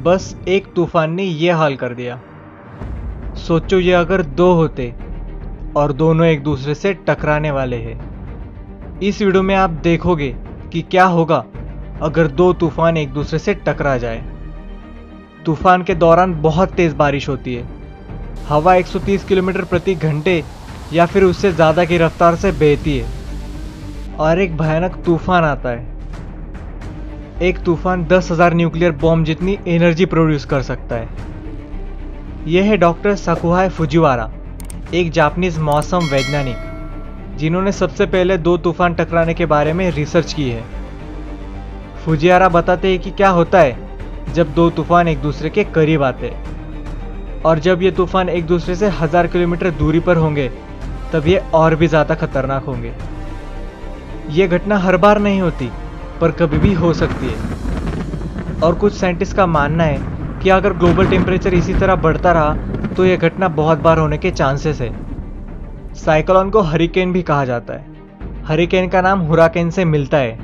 बस एक तूफान ने ये हाल कर दिया। सोचो ये अगर दो होते और दोनों एक दूसरे से टकराने वाले हैं। इस वीडियो में आप देखोगे कि क्या होगा अगर दो तूफान एक दूसरे से टकरा जाए। तूफान के दौरान बहुत तेज बारिश होती है। हवा 130 किलोमीटर प्रति घंटे या फिर उससे ज़्यादा की रफ्तार से बहती है और एक भयानक तूफान आता है। एक तूफान 10,000 न्यूक्लियर बॉम्ब जितनी एनर्जी प्रोड्यूस कर सकता है। यह है डॉक्टर साकुहाई फुजिवारा, एक जापानीज मौसम वैज्ञानिक जिन्होंने सबसे पहले दो तूफान टकराने के बारे में रिसर्च की है। फुजिवारा बताते हैं कि क्या होता है जब दो तूफान एक दूसरे के करीब आते हैं, और जब ये तूफान एक दूसरे से 1000 किलोमीटर दूरी पर होंगे तब ये और भी ज़्यादा खतरनाक होंगे। ये घटना हर बार नहीं होती पर कभी भी हो सकती है, और कुछ साइंटिस्ट का मानना है कि अगर ग्लोबल टेम्परेचर इसी तरह बढ़ता रहा तो यह घटना बहुत बार होने के चांसेस है। साइक्लोन को हरिकेन भी कहा जाता है। हरिकेन का नाम हुराकेन से मिलता है,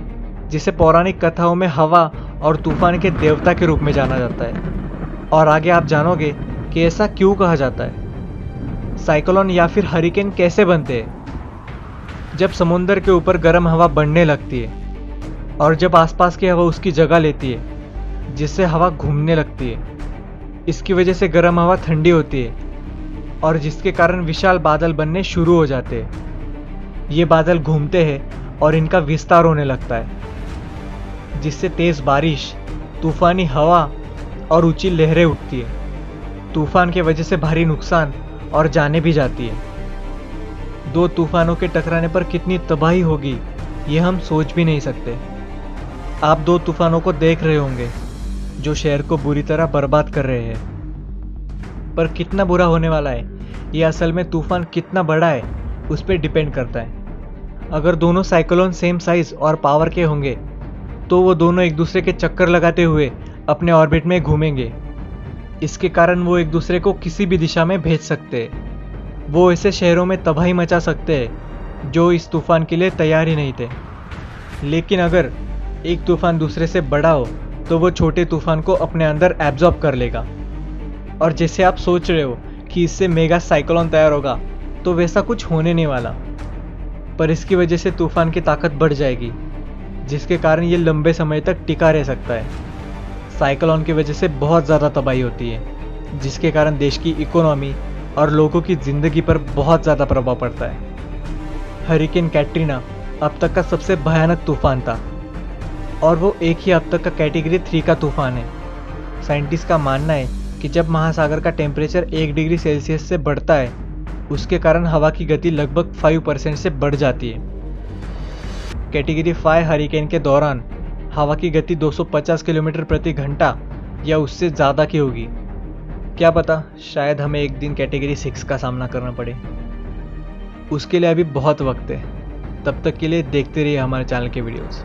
जिसे पौराणिक कथाओं में हवा और तूफान के देवता के रूप में जाना जाता है। और आगे आप जानोगे कि ऐसा क्यों कहा जाता है। साइक्लोन या फिर हरिकेन कैसे बनते हैं? जब समुद्र के ऊपर गर्म हवा बढ़ने लगती है और जब आसपास की हवा उसकी जगह लेती है, जिससे हवा घूमने लगती है। इसकी वजह से गर्म हवा ठंडी होती है और जिसके कारण विशाल बादल बनने शुरू हो जाते हैं। ये बादल घूमते हैं और इनका विस्तार होने लगता है, जिससे तेज बारिश, तूफानी हवा और ऊंची लहरें उठती है। तूफान की वजह से भारी नुकसान और जानें भी जाती है। दो तूफानों के टकराने पर कितनी तबाही होगी ये हम सोच भी नहीं सकते। आप दो तूफानों को देख रहे होंगे जो शहर को बुरी तरह बर्बाद कर रहे हैं, पर कितना बुरा होने वाला है ये असल में तूफान कितना बड़ा है उस पर डिपेंड करता है। अगर दोनों साइक्लोन सेम साइज और पावर के होंगे तो वो दोनों एक दूसरे के चक्कर लगाते हुए अपने ऑर्बिट में घूमेंगे। इसके कारण वो एक दूसरे को किसी भी दिशा में भेज सकते हैं। वो ऐसे शहरों में तबाही मचा सकते हैं जो इस तूफान के लिए तैयार ही नहीं थे। लेकिन अगर एक तूफान दूसरे से बड़ा हो तो वो छोटे तूफान को अपने अंदर एब्जॉर्ब कर लेगा। और जैसे आप सोच रहे हो कि इससे मेगा साइक्लोन तैयार होगा, तो वैसा कुछ होने नहीं वाला, पर इसकी वजह से तूफान की ताकत बढ़ जाएगी, जिसके कारण ये लंबे समय तक टिका रह सकता है। साइक्लोन की वजह से बहुत ज़्यादा तबाही होती है, जिसके कारण देश की इकोनॉमी और लोगों की ज़िंदगी पर बहुत ज़्यादा प्रभाव पड़ता है। हरिकेन कैटरीना अब तक का सबसे भयानक तूफान था, और वो एक ही अब तक का कैटेगरी 3 का तूफान है। साइंटिस्ट का मानना है कि जब महासागर का टेम्परेचर 1 डिग्री सेल्सियस से बढ़ता है, उसके कारण हवा की गति लगभग 5% से बढ़ जाती है। कैटेगरी 5 हरिकेन के दौरान हवा की गति 250 किलोमीटर प्रति घंटा या उससे ज़्यादा की होगी। क्या पता, शायद हमें एक दिन कैटेगरी 6 का सामना करना पड़े। उसके लिए अभी बहुत वक्त है। तब तक के लिए देखते रहिए हमारे चैनल के वीडियोज़।